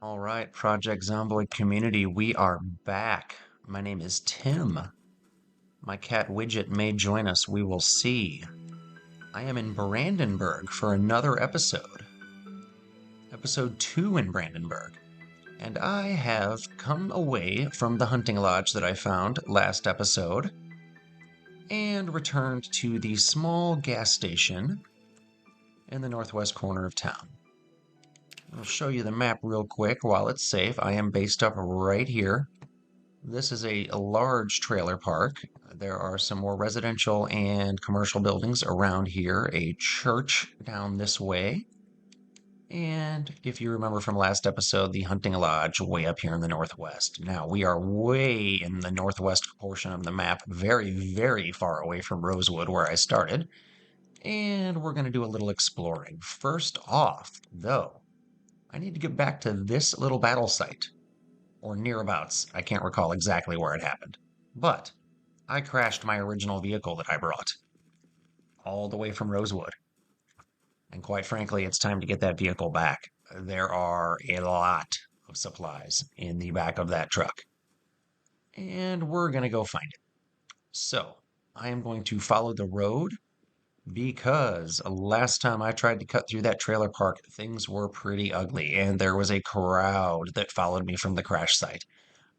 All right, Project Zomboid community, we are back. My name is Tim. My cat Widget may join us. We will see. I am in Brandenburg for another episode, episode 2 in Brandenburg. And I have come away from the hunting lodge that I found last episode and returned to the small gas station in the northwest corner of town. I'll show you the map real quick while it's safe. I am based up right here. This is a large trailer park. There are some more residential and commercial buildings around here, a church down this way, and if you remember from last episode, the hunting lodge way up here in the northwest. Now, we are way in the northwest portion of the map, very, very far away from Rosewood, where I started, and we're going to do a little exploring. First off, though, I need to get back to this little battle site or nearabouts. I can't recall exactly where it happened. But I crashed my original vehicle that I brought all the way from Rosewood. And quite frankly, it's time to get that vehicle back. There are a lot of supplies in the back of that truck. And we're going to go find it. So I am going to follow the road because last time I tried to cut through that trailer park, things were pretty ugly, and there was a crowd that followed me from the crash site.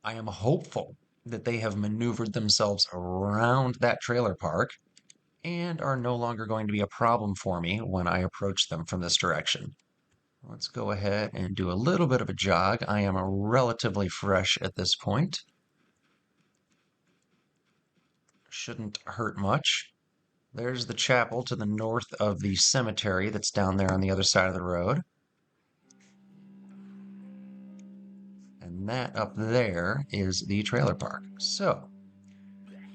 I am hopeful that they have maneuvered themselves around that trailer park and are no longer going to be a problem for me when I approach them from this direction. Let's go ahead and do a little bit of a jog. I am relatively fresh at this point. Shouldn't hurt much. There's the chapel to the north of the cemetery that's down there on the other side of the road. And that up there is the trailer park. So,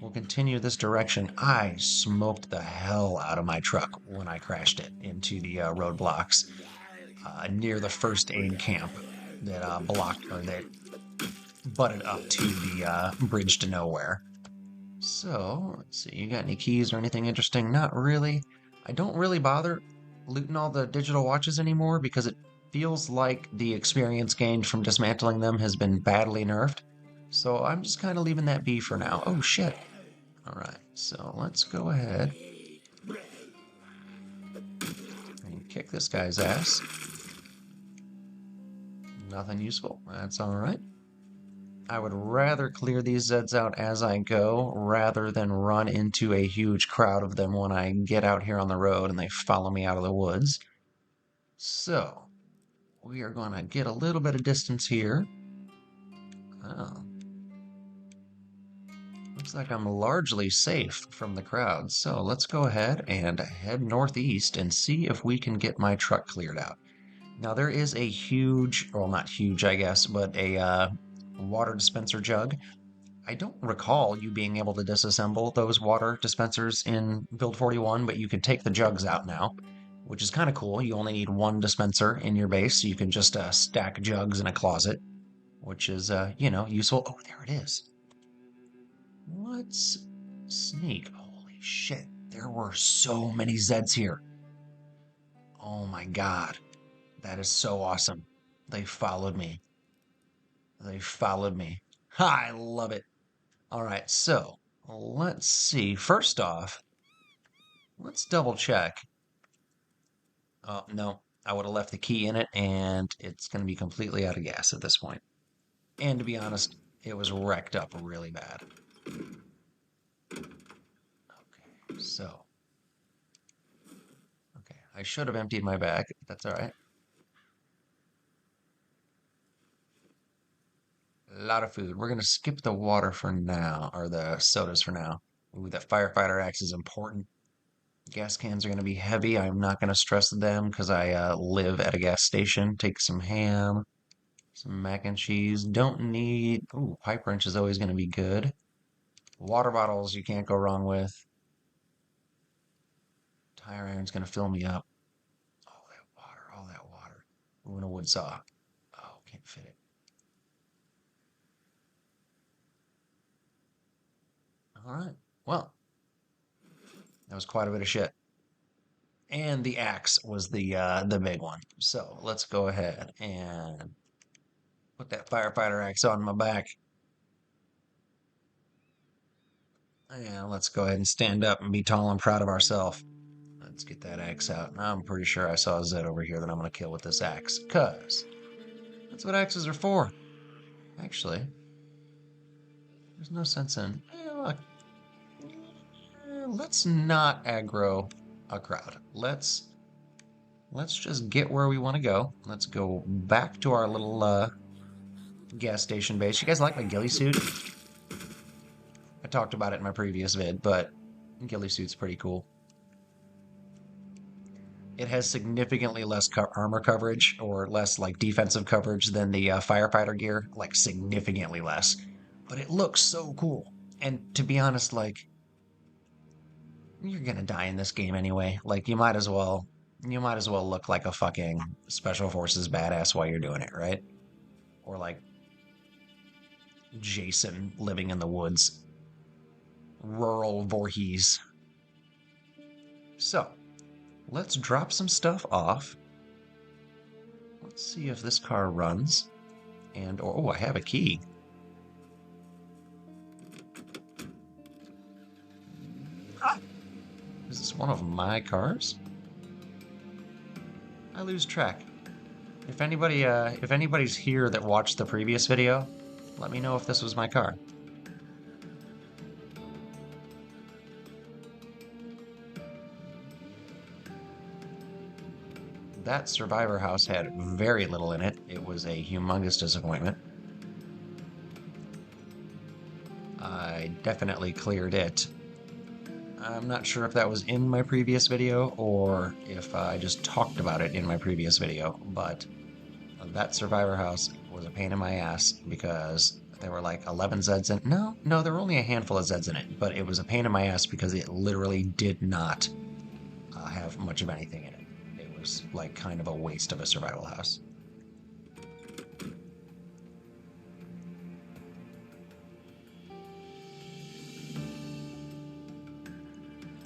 we'll continue this direction. I smoked the hell out of my truck when I crashed it into the roadblocks near the first aid camp that blocked or that butted up to the bridge to nowhere. So, let's see, you got any keys or anything interesting? Not really. I don't really bother looting all the digital watches anymore because it feels like the experience gained from dismantling them has been badly nerfed. So I'm just kind of leaving that be for now. Oh shit. Alright, so let's go ahead and kick this guy's ass. Nothing useful. That's alright. I would rather clear these Zeds out as I go rather than run into a huge crowd of them when I get out here on the road and they follow me out of the woods. So, we are going to get a little bit of distance here. Oh, looks like I'm largely safe from the crowd. So let's go ahead and head northeast and see if we can get my truck cleared out. Now there is a huge, well not huge I guess, but a water dispenser jug. I don't recall you being able to disassemble those water dispensers in Build 41, but you can take the jugs out now, which is kind of cool. You only need one dispenser in your base, so you can just stack jugs in a closet, which is, useful. Oh, there it is. Let's sneak. Holy shit, there were so many Zeds here. Oh my god, that is so awesome. They followed me. They followed me. Ha, I love it. All right, so let's see. First off, let's double check. Oh, no, I would have left the key in it, and it's going to be completely out of gas at this point. And to be honest, it was wrecked up really bad. Okay, so. Okay, I should have emptied my bag, but that's all right. A lot of food. We're going to skip the water for now, or the sodas for now. Ooh, that firefighter axe is important. Gas cans are going to be heavy. I'm not going to stress them because I live at a gas station. Take some ham, some mac and cheese. Don't need. Ooh, pipe wrench is always going to be good. Water bottles you can't go wrong with. Tire iron's going to fill me up. All that water, all that water. Ooh, and a wood saw. Oh, can't fit it. All right. Well, that was quite a bit of shit. And the axe was the big one. So let's go ahead and Put that firefighter axe on my back. And let's go ahead and stand up and be tall and proud of ourselves. Let's get that axe out. I'm pretty sure I saw a Zed over here that I'm going to kill with this axe, because that's what axes are for. Actually, there's no sense in... look, let's not aggro a crowd. Let's just get where we want to go. Let's go back to our little gas station base. You guys like my ghillie suit? I talked about it in my previous vid, but ghillie suit's pretty cool. It has significantly less armor coverage, or less like defensive coverage than the firefighter gear, like significantly less. But it looks so cool. And to be honest, like, you're gonna die in this game anyway. Like, you might as well look like a fucking special forces badass while you're doing it, right? Or like Jason living in the woods. Rural Voorhees. So, let's drop some stuff off. Let's see if this car runs. And, oh, I have a key. Ah! Is this one of my cars? I lose track. If anybody's here that watched the previous video, let me know if this was my car. That survivor house had very little in it. It was a humongous disappointment. I definitely cleared it. I'm not sure if that was in my previous video or if I just talked about it in my previous video, but that survivor house was a pain in my ass because there were like 11 Zeds in it. No, there were only a handful of Zeds in it, but it was a pain in my ass because it literally did not have much of anything in it. It was like kind of a waste of a survival house.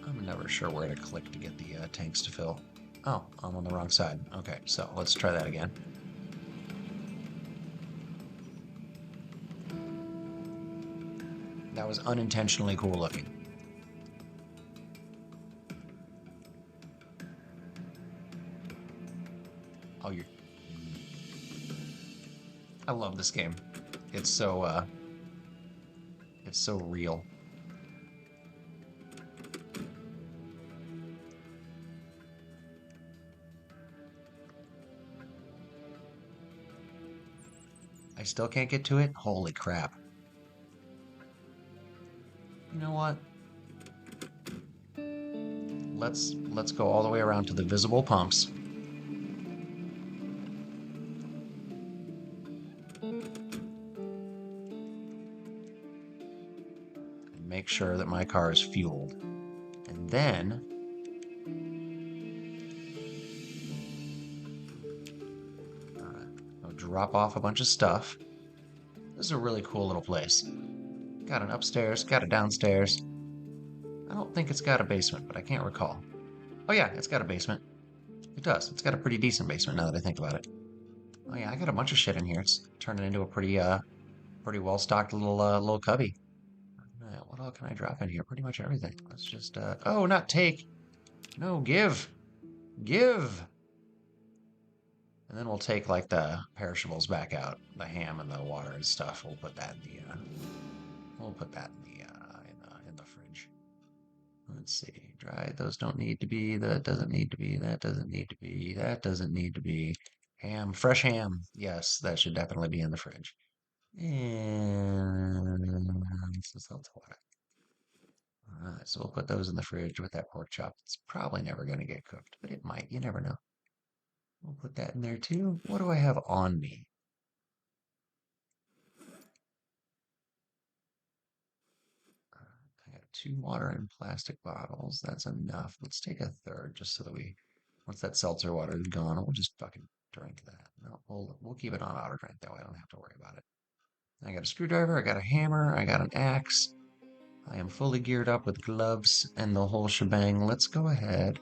I'm never sure where to click to get the tanks to fill. Oh, I'm on the wrong side. Okay, so let's try that again. That was unintentionally cool looking. Oh, I love this game. It's so real. I still can't get to it? Holy crap. You know what? Let's go all the way around to the visible pumps. And make sure that my car is fueled. And then I'll drop off a bunch of stuff. This is a really cool little place. Got an upstairs, got a downstairs. I don't think it's got a basement, but I can't recall. Oh yeah, it's got a basement. It does. It's got a pretty decent basement now that I think about it. Oh yeah, I got a bunch of shit in here. It's turning into a pretty well-stocked little cubby. What all can I drop in here? Pretty much everything. Let's just oh, not take. No, give. Give. And then we'll take like the perishables back out, the ham and the water and stuff. We'll put that in the in the fridge. Let's see. Dry. Those don't need to be. That doesn't need to be. That doesn't need to be. That doesn't need to be. Ham. Fresh ham. Yes, that should definitely be in the fridge. And some salt water. Alright, so we'll put those in the fridge with that pork chop. It's probably never going to get cooked, but it might. You never know. We'll put that in there too. What do I have on me? I got 2 water and plastic bottles. That's enough. Let's take a third just so that once that seltzer water is gone, we'll just fucking drink that. No, we'll keep it on auto drink that way. I don't have to worry about it. I got a screwdriver, I got a hammer, I got an axe. I am fully geared up with gloves and the whole shebang. Let's go ahead.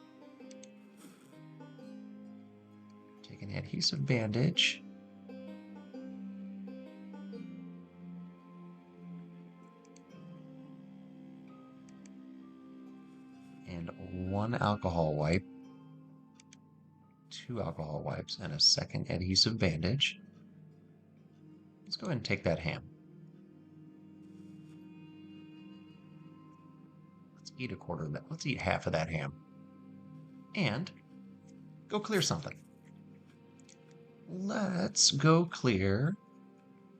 Take an adhesive bandage. one alcohol wipe, two alcohol wipes, and a second adhesive bandage. Let's go ahead and take that ham. Let's eat a quarter of that. Let's eat half of that ham. And go clear something. Let's go clear.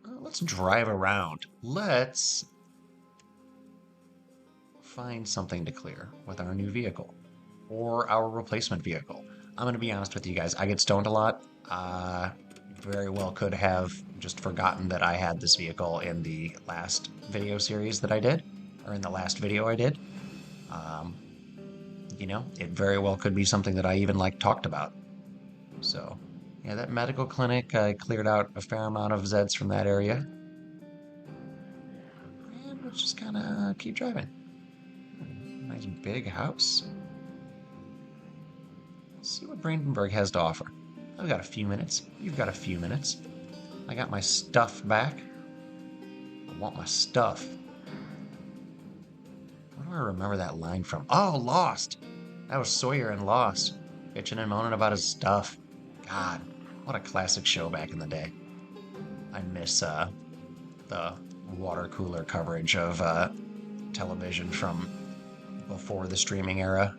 Let's drive around. Let's find something to clear with our new vehicle or our replacement vehicle. I'm going to be honest with you guys. I get stoned a lot. Very well could have just forgotten that I had this vehicle in the last video series that I did, or in the last video I did. You know, it very well could be something that I even talked about. So, yeah, that medical clinic, I cleared out a fair amount of Zeds from that area. And let's just kind of keep driving. Nice big house. Let's see what Brandenburg has to offer. I've got a few minutes. You've got a few minutes. I got my stuff back. I want my stuff. Where do I remember that line from? Oh, Lost! That was Sawyer in Lost. Bitching and moaning about his stuff. God, what a classic show back in the day. I miss the water cooler coverage of television from before the streaming era.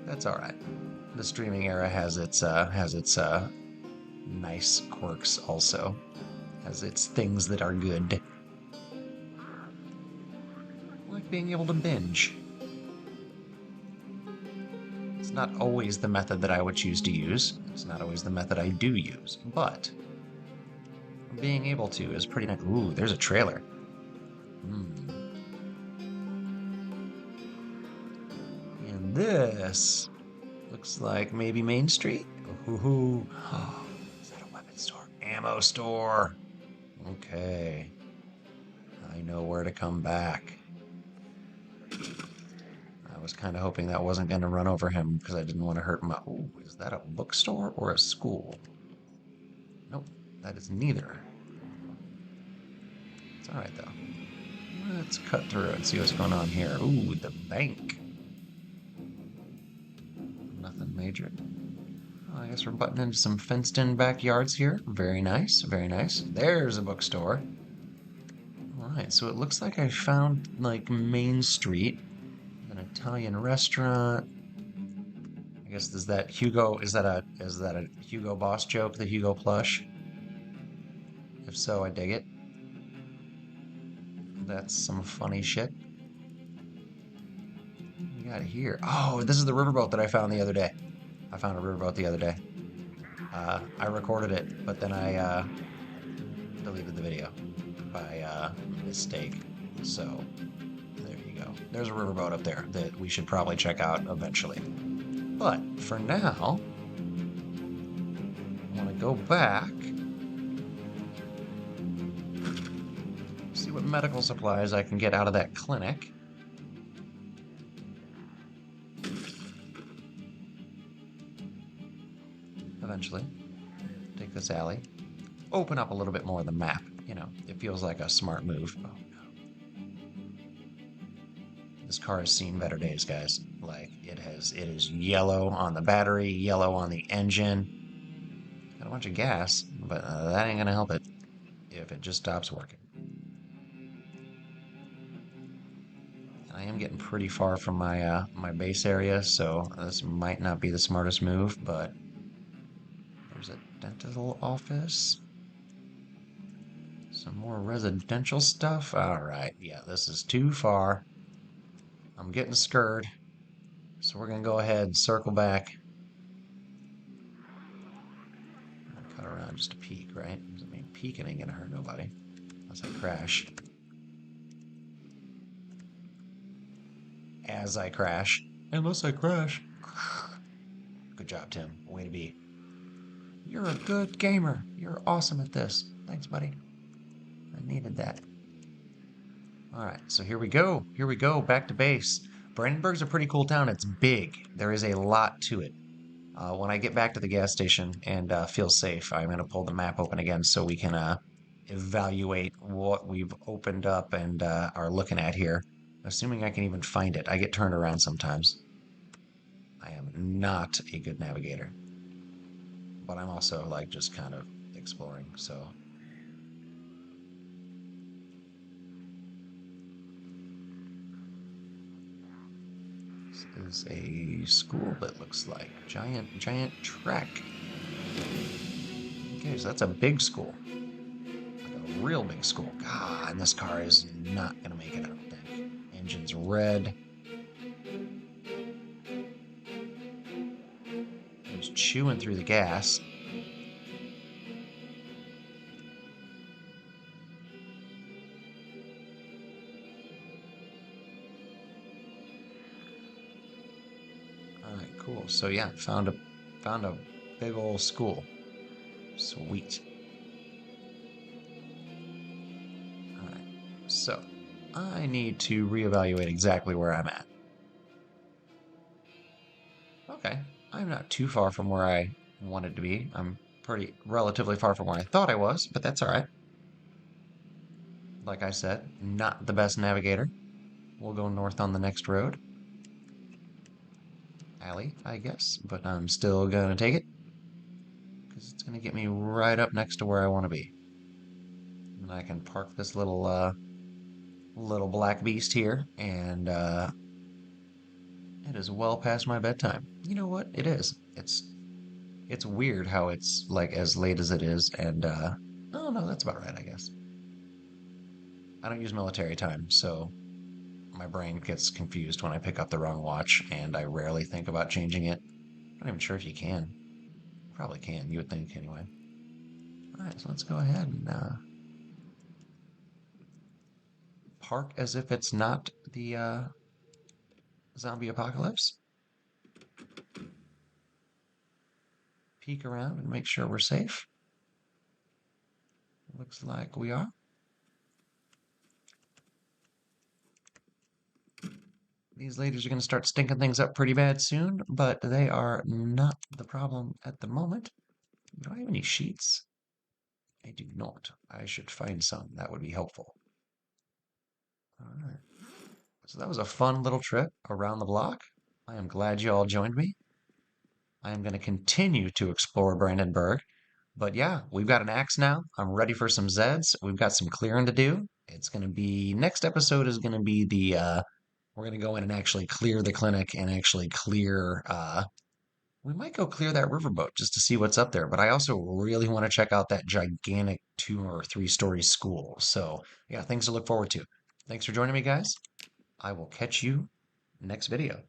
That's all right. The streaming era has its nice quirks also. Has its things that are good. Like being able to binge. It's not always the method that I would choose to use. It's not always the method I do use, but being able to is pretty nice. Ooh, there's a trailer. And this looks like maybe Main Street. Ooh. Oh, is that a weapon store? Ammo store. Okay. I know where to come back. I was kind of hoping that wasn't going to run over him because I didn't want to hurt him. Ooh, is that a bookstore or a school? Nope, that is neither. It's all right, though. Let's cut through and see what's going on here. Ooh, the bank. Nothing major. Oh, I guess we're butting into some fenced-in backyards here. Very nice, very nice. There's a bookstore. All right, so it looks like I found, Main Street. An Italian restaurant. I guess is that Hugo? Is that a Hugo Boss joke? The Hugo plush? If so, I dig it. That's some funny shit. What we got here? Oh, this is the riverboat that I found the other day. I found a riverboat the other day. I recorded it, but then I deleted the video by mistake. So there you go. There's a riverboat up there that we should probably check out eventually. But for now, I want to go back, see what medical supplies I can get out of that clinic. Eventually, take this alley, open up a little bit more of the map. You know, it feels like a smart move. Oh no. This car has seen better days, guys. It is yellow on the battery, yellow on the engine. Got a bunch of gas, but that ain't gonna help it if it just stops working. And I am getting pretty far from my my base area, so this might not be the smartest move, but there's a dental office. Some more residential stuff. All right, yeah, this is too far. I'm getting scared. So we're going to go ahead and circle back. Cut around just a peek, right? I mean, peeking ain't going to hurt nobody. Unless I crash. As I crash. Unless I crash. Good job, Tim. Way to be. You're a good gamer. You're awesome at this. Thanks, buddy. I needed that. All right, so here we go. Here we go. Back to base. Brandenburg's a pretty cool town. It's big. There is a lot to it. When I get back to the gas station and feel safe, I'm going to pull the map open again so we can evaluate what we've opened up and are looking at here. Assuming I can even find it. I get turned around sometimes. I am not a good navigator, but I'm also like just kind of exploring. So this is a school that looks like giant track. Okay, so that's a big school, like a real big school. God, and this car is not gonna make it, I don't think. Engine's red. It's chewing through the gas. All right, cool. So yeah, found a big old school. Sweet. All right. So I need to reevaluate exactly where I'm at. Okay. I'm not too far from where I wanted to be. I'm pretty relatively far from where I thought I was, but that's all right. Like I said, not the best navigator. We'll go north on the next road. Alley, I guess, but I'm still gonna take it because it's gonna get me right up next to where I want to be. And I can park this little black beast here, and it is well past my bedtime. You know what? It is. It's weird how it's like as late as it is, and oh no, that's about right, I guess. I don't use military time, so my brain gets confused when I pick up the wrong watch, and I rarely think about changing it. I'm not even sure if you can. Probably can, you would think anyway. All right, so let's go ahead and park as if it's not the zombie apocalypse. Peek around and make sure we're safe. Looks like we are. These ladies are going to start stinking things up pretty bad soon, but they are not the problem at the moment. Do I have any sheets? I do not. I should find some. That would be helpful. All right. So that was a fun little trip around the block. I am glad you all joined me. I am going to continue to explore Brandenburg. But yeah, we've got an axe now. I'm ready for some Zeds. We've got some clearing to do. It's going to be, next episode is going to be we're going to go in and actually clear the clinic and actually clear, we might go clear that riverboat just to see what's up there. But I also really want to check out that gigantic 2 or 3 story school. So yeah, things to look forward to. Thanks for joining me, guys. I will catch you next video.